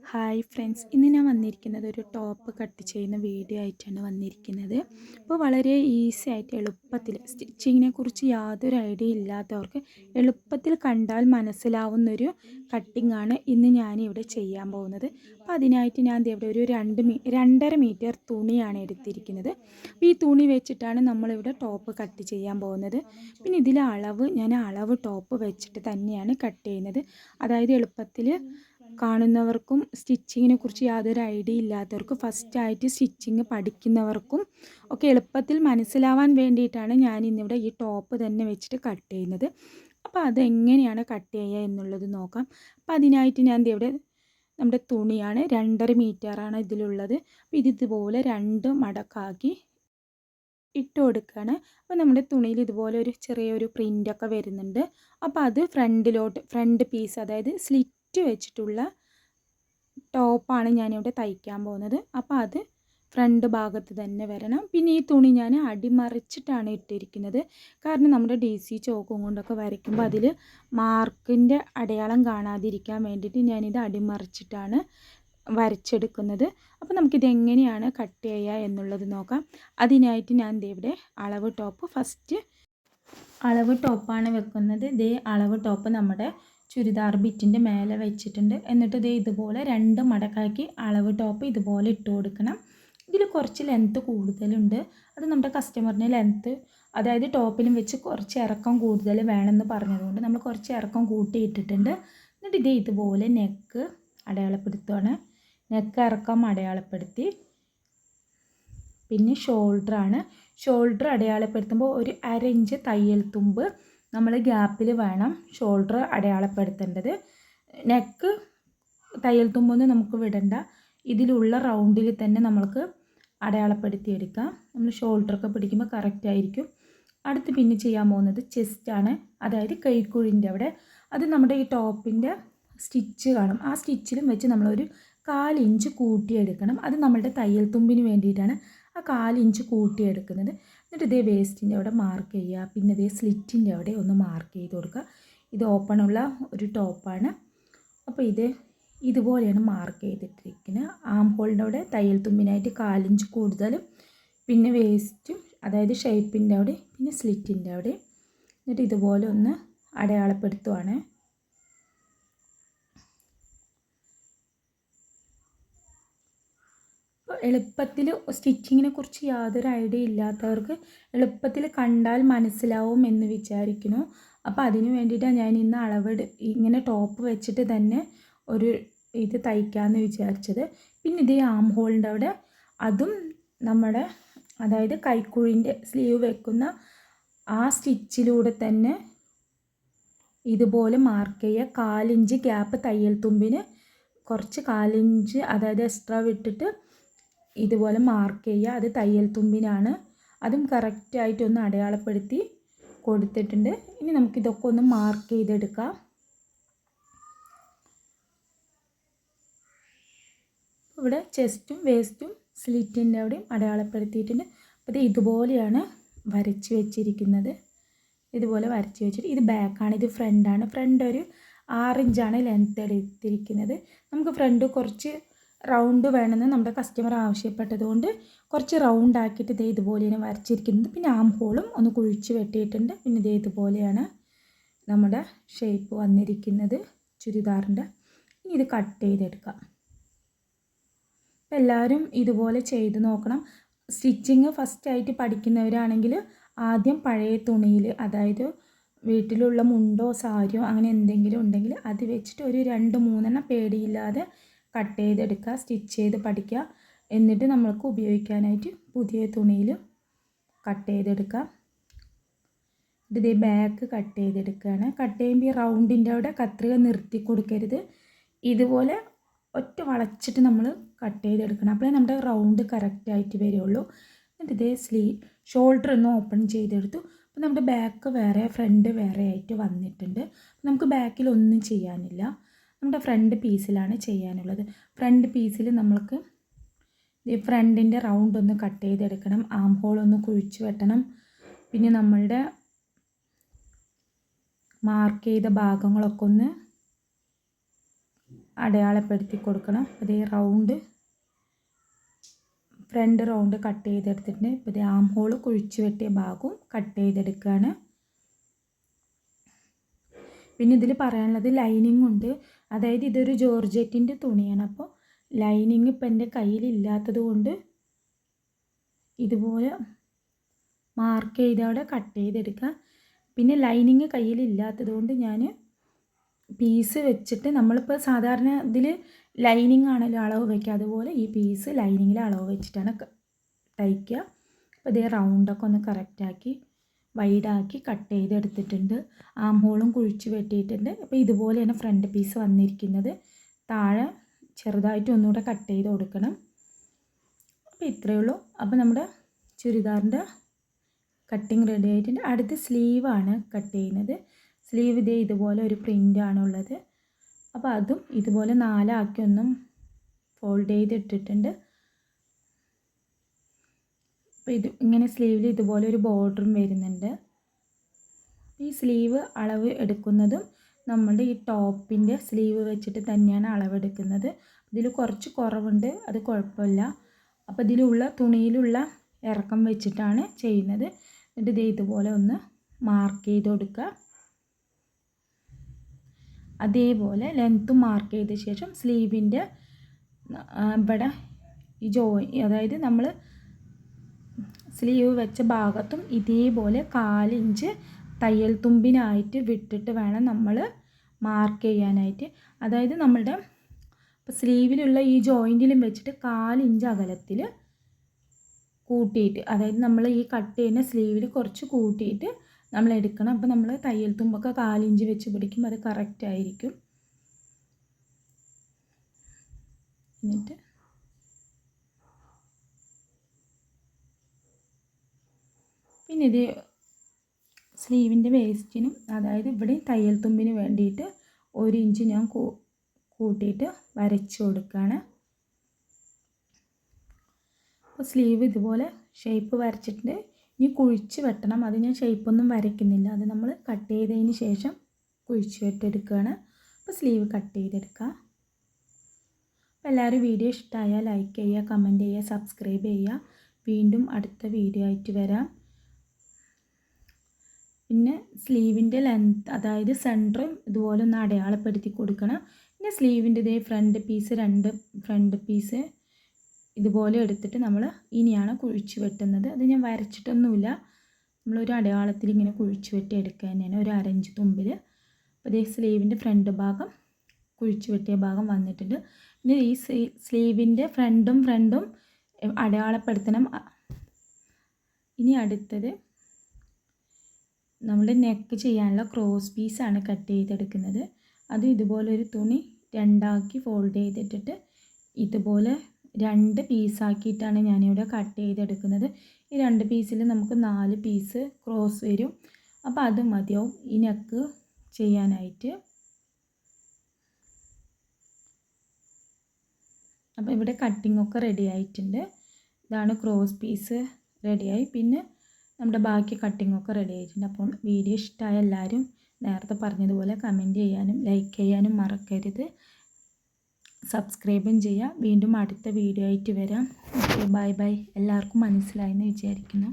Hi friends, ഇന്ന് ഞാൻ വന്നിരിക്കുന്നത് ഒരു ടോപ്പ് കട്ട് ചെയ്യുന്ന വീഡിയോ ആയിട്ടാണ് വന്നിരിക്കുന്നത്. അപ്പോൾ വളരെ ഈസി ആയിട്ട് എളുപ്പത്തിൽ സ്റ്റിച്ചിങ്ങിനെ കുറിച്ച് യാതൊരു ഐഡിയ ഇല്ലാത്തവർക്ക് എളുപ്പത്തിൽ കണ്ടാൽ മനസ്സിലാവുന്നൊരു കട്ടിംഗ് ആണ് ഇന്ന് ഞാനിവിടെ ചെയ്യാൻ പോകുന്നത്. അപ്പോൾ അതിനായിട്ട് ഞാൻ ഇവിടെ ഒരു 2.5 മീറ്റർ തുണിയാണ് എടുത്തിരിക്കുന്നത്. അപ്പോൾ ഈ തുണി വെച്ചിട്ടാണ് നമ്മളിവിടെ ടോപ്പ് കട്ട് ചെയ്യാൻ പോകുന്നത്. പിന്നെ ഇതിലെ ഞാൻ അളവ് ടോപ്പ് വെച്ചിട്ട് തന്നെയാണ് കട്ട് ചെയ്യുന്നത്. അതായത് എളുപ്പത്തിൽ കാണുന്നവർക്കും സ്റ്റിച്ചിങ്ങിനെ കുറിച്ച് യാതൊരു ഐഡിയ ഇല്ലാത്തവർക്കും ഫസ്റ്റായിട്ട് സ്റ്റിച്ചിങ് പഠിക്കുന്നവർക്കും ഒക്കെ എളുപ്പത്തിൽ മനസ്സിലാവാൻ വേണ്ടിയിട്ടാണ് ഞാൻ ഇന്നിവിടെ ഈ ടോപ്പ് തന്നെ വെച്ചിട്ട് കട്ട് ചെയ്യുന്നത്. അപ്പോൾ അതെങ്ങനെയാണ് കട്ട് ചെയ്യുക എന്നുള്ളത് നോക്കാം. അപ്പോൾ അതിനായിട്ട് ഞാൻ ഇവിടെ നമ്മുടെ തുണിയാണ് 2.5 മീറ്ററാണ് ഇതിലുള്ളത്. അപ്പോൾ ഇതുപോലെ 2 മടക്കാക്കി ഇട്ട് കൊടുക്കുകയാണ്. അപ്പോൾ നമ്മുടെ തുണിയിൽ ഇതുപോലെ ഒരു ചെറിയൊരു പ്രിൻ്റൊക്കെ വരുന്നുണ്ട്. അപ്പോൾ അത് ഫ്രണ്ട് പീസ്, അതായത് സ്ലിറ്റ് വെച്ചിട്ടുള്ള ടോപ്പാണ് ഞാനിവിടെ തയ്ക്കാൻ പോകുന്നത്. അപ്പോൾ അത് ഫ്രണ്ട് ഭാഗത്ത് തന്നെ വരണം. പിന്നെ ഈ തുണി ഞാൻ അടിമറിച്ചിട്ടാണ് ഇട്ടിരിക്കുന്നത്. കാരണം നമ്മുടെ DC ചോക്കും കൊണ്ടൊക്കെ വരയ്ക്കുമ്പോൾ അതിൽ മാർക്കിൻ്റെ അടയാളം കാണാതിരിക്കാൻ വേണ്ടിയിട്ട് ഞാനിത് അടിമറിച്ചിട്ടാണ് വരച്ചെടുക്കുന്നത്. അപ്പോൾ നമുക്കിത് എങ്ങനെയാണ് കട്ട് ചെയ്യുക എന്നുള്ളത് നോക്കാം. അതിനായിട്ട് ഞാൻ ഇവിടെ ഫസ്റ്റ് അളവ് ടോപ്പാണ് വെക്കുന്നത്. അളവ് ടോപ്പ് നമ്മുടെ ചുരിദാർ ബിറ്റിൻ്റെ മേലെ വെച്ചിട്ടുണ്ട്. എന്നിട്ട് ഇതുപോലെ 2 മടക്കാക്കി അളവ് ടോപ്പ് ഇതുപോലെ ഇട്ട് കൊടുക്കണം. ഇതിൽ കുറച്ച് ലെങ്ത്ത് കൂടുതലുണ്ട്. അത് നമ്മുടെ കസ്റ്റമറിന് ലെങ്ത്ത്, അതായത് ടോപ്പിലും വെച്ച് കുറച്ച് ഇറക്കം കൂടുതൽ വേണമെന്ന് പറഞ്ഞതുകൊണ്ട് നമ്മൾ കുറച്ച് ഇറക്കം കൂട്ടിയിട്ടിട്ടുണ്ട്. എന്നിട്ട് ഇതുപോലെ നെക്ക് അടയാളപ്പെടുത്തുകയാണ്. നെക്ക് ഇറക്കം അടയാളപ്പെടുത്തി, പിന്നെ ഷോൾഡർ അടയാളപ്പെടുത്തുമ്പോൾ ഒരു 1/2 ഇഞ്ച് തയ്യൽ തുമ്പ് നമ്മൾ ഗ്യാപ്പിൽ വേണം ഷോൾഡർ അടയാളപ്പെടുത്തേണ്ടത്. നെക്ക് തയ്യൽ തുമ്പൊന്നും നമുക്ക് വിടണ്ട, ഇതിലുള്ള റൗണ്ടിൽ തന്നെ നമ്മൾക്ക് അടയാളപ്പെടുത്തിയെടുക്കാം. നമ്മൾ ഷോൾഡറൊക്കെ പിടിക്കുമ്പോൾ കറക്റ്റ് ആയിരിക്കും. അടുത്ത് പിന്നെ ചെയ്യാൻ പോകുന്നത് ചെസ്റ്റാണ്, അതായത് കൈക്കുഴിൻ്റെ അവിടെ. അത് നമ്മുടെ ഈ ടോപ്പിൻ്റെ സ്റ്റിച്ച് കാണും, ആ സ്റ്റിച്ചിലും വെച്ച് നമ്മളൊരു 1/4 ഇഞ്ച് കൂട്ടിയെടുക്കണം. അത് നമ്മളുടെ തയ്യൽ തുമ്പിന് വേണ്ടിയിട്ടാണ് ആ 1/4 ഇഞ്ച് കൂട്ടിയെടുക്കുന്നത്. എന്നിട്ട് വേസ്റ്റിൻ്റെ അവിടെ മാർക്ക് ചെയ്യുക. പിന്നെ സ്ലിറ്റിൻ്റെ അവിടെ ഒന്ന് മാർക്ക് ചെയ്ത് കൊടുക്കുക. ഇത് ഓപ്പണുള്ള ഒരു ടോപ്പാണ്. അപ്പോൾ ഇതുപോലെയാണ് മാർക്ക് ചെയ്തിട്ടിരിക്കുന്നത്. ആം ഹോളിൻ്റെ അവിടെ തയ്യൽ തുമ്പിനായിട്ട് 1/4 ഇഞ്ച് കൂടുതലും, പിന്നെ വേസ്റ്റും, അതായത് ഷേപ്പിൻ്റെ അവിടെ, പിന്നെ സ്ലിറ്റിൻ്റെ അവിടെ. എന്നിട്ട് ഇതുപോലെ ഒന്ന് അടയാളപ്പെടുത്തുവാണ്. എളുപ്പത്തിൽ സ്റ്റിച്ചിങ്ങിനെ കുറിച്ച് യാതൊരു ഐഡിയ ഇല്ലാത്തവർക്ക് എളുപ്പത്തിൽ കണ്ടാൽ മനസ്സിലാവും എന്ന് വിചാരിക്കുന്നു. അപ്പോൾ അതിന് വേണ്ടിയിട്ടാണ് ഞാൻ ഇന്ന് ഇങ്ങനെ ടോപ്പ് വെച്ചിട്ട് തന്നെ ഇത് തയ്ക്കാമെന്ന് വിചാരിച്ചത്. പിന്നെ ആം ഹോളിൻ്റെ അവിടെ അതും നമ്മുടെ, അതായത് കൈക്കുഴിൻ്റെ സ്ലീവ് വെക്കുന്ന ആ സ്റ്റിച്ചിലൂടെ തന്നെ ഇതുപോലെ മാർക്ക് ചെയ്യുക. 1/4 ഇഞ്ച് ഗ്യാപ്പ് തയ്യൽ തുമ്പിന് കുറച്ച് 1/4 ഇഞ്ച്, അതായത് എക്സ്ട്രാ വിട്ടിട്ട് ഇതുപോലെ മാർക്ക് ചെയ്യുക. അത് തയ്യൽ തുമ്പിനാണ്. അതും കറക്റ്റായിട്ടൊന്ന് അടയാളപ്പെടുത്തി കൊടുത്തിട്ടുണ്ട്. ഇനി നമുക്കിതൊക്കെ ഒന്ന് മാർക്ക് ചെയ്തെടുക്കാം. ഇവിടെ ചെസ്റ്റും വേസ്റ്റും സ്ലിറ്റിൻ്റെ അവിടെയും അടയാളപ്പെടുത്തിയിട്ടുണ്ട്. അപ്പോൾ ഇതുപോലെയാണ് വരച്ച് വെച്ചിരിക്കുന്നത്. ഇതുപോലെ വരച്ച് വെച്ചിട്ട് ഇത് ബാക്കാണ്, ഇത് ഫ്രണ്ടാണ്. ഫ്രണ്ട് ഒരു 6 ഇഞ്ചാണ് ലെങ്ത്ത് എടുത്തിരിക്കുന്നത്. നമുക്ക് ഫ്രണ്ട് കുറച്ച് റൗണ്ട് വേണമെന്ന് നമ്മുടെ കസ്റ്റമർ ആവശ്യപ്പെട്ടതുകൊണ്ട് കുറച്ച് റൗണ്ട് ആക്കിയിട്ട് ഇതുപോലെയാണ് വരച്ചിരിക്കുന്നത്. പിന്നെ ആം ഹോളും ഒന്ന് കുഴിച്ച് വെട്ടിയിട്ടുണ്ട്. പിന്നെ ഇതുപോലെയാണ് നമ്മുടെ ഷേപ്പ് വന്നിരിക്കുന്നത് ചുരിദാറിൻ്റെ. ഇനി ഇത് കട്ട് ചെയ്തെടുക്കാം. എല്ലാവരും ഇതുപോലെ ചെയ്ത് നോക്കണം. സ്റ്റിച്ചിങ് ഫസ്റ്റായിട്ട് പഠിക്കുന്നവരാണെങ്കിൽ ആദ്യം പഴയ തുണിയിൽ, അതായത് വീട്ടിലുള്ള മുണ്ടോ സാരിയോ അങ്ങനെ എന്തെങ്കിലും ഉണ്ടെങ്കിൽ അത് വെച്ചിട്ട് ഒരു 2-3 പേടിയില്ലാതെ കട്ട് ചെയ്തെടുക്കുക, സ്റ്റിച്ച് ചെയ്ത് പഠിക്കുക. എന്നിട്ട് നമ്മൾക്ക് ഉപയോഗിക്കാനായിട്ട് പുതിയ തുണിയിൽ കട്ട് ചെയ്തെടുക്കാം. ബാക്ക് കട്ട് ചെയ്തെടുക്കുകയാണ്. കട്ട് ചെയ്യുമ്പോൾ ഈ റൗണ്ടിൻ്റെ അവിടെ കത്രിക നിർത്തി കൊടുക്കരുത്. ഇതുപോലെ ഒറ്റ വളച്ചിട്ട് നമ്മൾ കട്ട് ചെയ്തെടുക്കണം. അപ്പോഴേ നമ്മുടെ റൗണ്ട് കറക്റ്റായിട്ട് വരുള്ളൂ. എന്നിട്ട് ഷോൾഡർ ഒന്ന് ഓപ്പൺ ചെയ്തെടുത്തു. അപ്പോൾ നമ്മുടെ ബാക്ക് വേറെ ഫ്രണ്ട് വേറെ ആയിട്ട് വന്നിട്ടുണ്ട്. നമുക്ക് ബാക്കിൽ ഒന്നും ചെയ്യാനില്ല, നമ്മുടെ ഫ്രണ്ട് പീസിലാണ് ചെയ്യാനുള്ളത്. ഫ്രണ്ട് പീസിൽ നമ്മൾക്ക് ഫ്രണ്ടിൻ്റെ റൗണ്ട് ഒന്ന് കട്ട് ചെയ്തെടുക്കണം. ആം ഹോൾ ഒന്ന് കുഴിച്ച് വെട്ടണം. പിന്നെ നമ്മളുടെ മാർക്ക് ചെയ്ത ഭാഗങ്ങളൊക്കെ ഒന്ന് അടയാളപ്പെടുത്തി കൊടുക്കണം. അതേ റൗണ്ട് ഫ്രണ്ട് റൗണ്ട് കട്ട് ചെയ്തെടുത്തിട്ടുണ്ട്. ഇപ്പോൾ ഇത് ആം ഹോൾ കുഴിച്ച് വെട്ടിയ ഭാഗവും കട്ട് ചെയ്തെടുക്കുകയാണ്. പിന്നെ ഇതിൽ പറയാനുള്ളത് ലൈനിങ് ഉണ്ട്. അതായത് ഇതൊരു ജോർജറ്റിൻ്റെ തുണിയാണ്. അപ്പോൾ ലൈനിങ് ഇപ്പം എൻ്റെ കയ്യിലില്ലാത്തത് കൊണ്ട് ഇതുപോലെ മാർക്ക് ചെയ്തവിടെ കട്ട് ചെയ്തെടുക്കുക. പിന്നെ ലൈനിങ് കയ്യിലില്ലാത്തത് കൊണ്ട് ഞാൻ പീസ് വെച്ചിട്ട്, നമ്മളിപ്പോൾ സാധാരണ ഇതിൽ ലൈനിങ് ആണല്ലോ അളവ് വയ്ക്കുക, അതുപോലെ ഈ പീസ് ലൈനിങ്ങിൽ അളവ് വെച്ചിട്ടാണ് തയ്ക്കുക. അപ്പോൾ ഇതേ റൗണ്ടൊക്കെ ഒന്ന് കറക്റ്റാക്കി വൈഡാക്കി കട്ട് ചെയ്തെടുത്തിട്ടുണ്ട്. ആം ഹോളും കുഴിച്ച് വെട്ടിയിട്ടുണ്ട്. അപ്പോൾ ഇതുപോലെയാണ് ഫ്രണ്ട് പീസ് വന്നിരിക്കുന്നത്. താഴെ ചെറുതായിട്ട് ഒന്നുകൂടെ കട്ട് ചെയ്ത് കൊടുക്കണം. അപ്പോൾ ഇത്രയേ ഉള്ളൂ. അപ്പോൾ നമ്മുടെ ചുരിദാറിൻ്റെ കട്ടിങ് റെഡി ആയിട്ടുണ്ട്. അടുത്ത് സ്ലീവാണ് കട്ട് ചെയ്യുന്നത്. സ്ലീവ് ഇതേ ഇതുപോലെ ഒരു പ്രിൻ്റാണുള്ളത്. അപ്പോൾ അതും ഇതുപോലെ 4 ആക്കി ഒന്നും ഫോൾഡ് ചെയ്തിട്ടിട്ടുണ്ട്. അപ്പോൾ ഇത് ഇങ്ങനെ സ്ലീവിൽ ഇതുപോലെ ഒരു ബോർഡറും വരുന്നുണ്ട്. ഈ സ്ലീവ് അളവ് എടുക്കുന്നതും നമ്മുടെ ഈ ടോപ്പിൻ്റെ സ്ലീവ് വെച്ചിട്ട് തന്നെയാണ് അളവെടുക്കുന്നത്. ഇതിൽ കുറച്ച് കുറവുണ്ട്, അത് കുഴപ്പമില്ല. അപ്പോൾ ഇതിലുള്ള തുണിയിലുള്ള ഇറക്കം വെച്ചിട്ടാണ് ചെയ്യുന്നത്. എന്നിട്ട് ഇത് ഇതുപോലെ ഒന്ന് മാർക്ക് ചെയ്ത് കൊടുക്കുക. അതേപോലെ ലെങ്ത്തും മാർക്ക് ചെയ്ത ശേഷം സ്ലീവിൻ്റെ ഇവിടെ ഈ അതായത് നമ്മൾ സ്ലീവ് വെച്ച ഭാഗത്തും ഇതേപോലെ 1/4 ഇഞ്ച് തയ്യൽ തുമ്പിനായിട്ട് വിട്ടിട്ട് വേണം നമ്മൾ മാർക്ക് ചെയ്യാനായിട്ട്. അതായത് നമ്മളുടെ സ്ലീവിലുള്ള ഈ ജോയിൻറ്റിലും വെച്ചിട്ട് 1/4 ഇഞ്ച് അകലത്തിൽ കൂട്ടിയിട്ട്, അതായത് നമ്മൾ ഈ കട്ട് ചെയ്യുന്ന സ്ലീവിൽ കുറച്ച് കൂട്ടിയിട്ട് നമ്മൾ എടുക്കണം. അപ്പോൾ നമ്മൾ തയ്യൽ തുമ്പൊക്കെ 1/4 ഇഞ്ച് വെച്ച് പിടിക്കും, അത് കറക്റ്റ് ആയിരിക്കും. എന്നിട്ട് പിന്നെ ഇത് സ്ലീവിൻ്റെ വേസ്റ്റിനും, അതായത് ഇവിടെ തയ്യൽ തുമ്പിന് വേണ്ടിയിട്ട് 1 ഇഞ്ച് ഞാൻ കൂട്ടിയിട്ട് വരച്ച് കൊടുക്കുകയാണ്. അപ്പോൾ സ്ലീവ് ഇതുപോലെ ഷേപ്പ് വരച്ചിട്ടുണ്ട്. ഇനി കുഴിച്ച് വെട്ടണം. അത് ഞാൻ ഷേപ്പൊന്നും വരയ്ക്കുന്നില്ല, അത് നമ്മൾ കട്ട് ചെയ്തതിന് ശേഷം കുഴിച്ച് വെട്ടെടുക്കുകയാണ്. അപ്പോൾ സ്ലീവ് കട്ട് ചെയ്തെടുക്കുക. അപ്പോൾ എല്ലാവരും വീഡിയോ ഇഷ്ടമായാൽ ലൈക്ക് ചെയ്യുക, കമൻറ്റ് ചെയ്യുക, സബ്സ്ക്രൈബ് ചെയ്യുക. വീണ്ടും അടുത്ത വീഡിയോ ആയിട്ട് വരാം. പിന്നെ സ്ലീവിൻ്റെ ലെങ്ത്, അതായത് സെൻറ്ററും ഇതുപോലെ ഒന്ന് അടയാളപ്പെടുത്തി കൊടുക്കണം. പിന്നെ സ്ലീവിൻ്റെ ഇതേ ഫ്രണ്ട് പീസ്, 2 ഫ്രണ്ട് പീസ് ഇതുപോലെ എടുത്തിട്ട് നമ്മൾ ഇനിയാണ് കുഴിച്ച് വെട്ടുന്നത്. അത് ഞാൻ വരച്ചിട്ടൊന്നുമില്ല, നമ്മളൊരു അടയാളത്തിൽ ഇങ്ങനെ കുഴിച്ച് വെട്ടി എടുക്കുക തന്നെയാണ്, ഒരു 1/2 ഇഞ്ച് തുമ്പിൽ. അപ്പോൾ ഇതേ സ്ലീവിൻ്റെ ഫ്രണ്ട് ഭാഗം കുഴിച്ച് വെട്ടിയ ഭാഗം വന്നിട്ടുണ്ട്. പിന്നെ ഈ സ്ലീവിൻ്റെ ഫ്രണ്ടും അടയാളപ്പെടുത്തണം. ഇനി അടുത്തത് നമ്മൾ നെക്ക് ചെയ്യാനുള്ള ക്രോസ് പീസാണ് കട്ട് ചെയ്തെടുക്കുന്നത്. അത് ഇതുപോലൊരു തുണി 2 ആക്കി ഫോൾഡ് ചെയ്തിട്ടിട്ട് ഇതുപോലെ 2 പീസാക്കിയിട്ടാണ് ഞാനിവിടെ കട്ട് ചെയ്തെടുക്കുന്നത്. ഈ 2 പീസിൽ നമുക്ക് 4 പീസ് ക്രോസ് വരും. അപ്പോൾ അത് മതിയാവും ഈ നെക്ക് ചെയ്യാനായിട്ട്. അപ്പോൾ ഇവിടെ കട്ടിങ്ങൊക്കെ റെഡി ആയിട്ടുണ്ട്. ഇതാണ് ക്രോസ് പീസ് റെഡിയായി. പിന്നെ നമ്മുടെ ബാക്കി കട്ടിങ്ങൊക്കെ റെഡി ആയിട്ടുണ്ട്. അപ്പോൾ വീഡിയോ ഇഷ്ടമായ എല്ലാവരും നേരത്തെ പറഞ്ഞതുപോലെ കമൻറ്റ് ചെയ്യാനും ലൈക്ക് ചെയ്യാനും മറക്കരുത്. സബ്സ്ക്രൈബും ചെയ്യുക. വീണ്ടും അടുത്ത വീഡിയോ ആയിട്ട് വരാം. Okay, bye bye. എല്ലാവർക്കും മനസ്സിലായെന്ന് വിചാരിക്കുന്നു.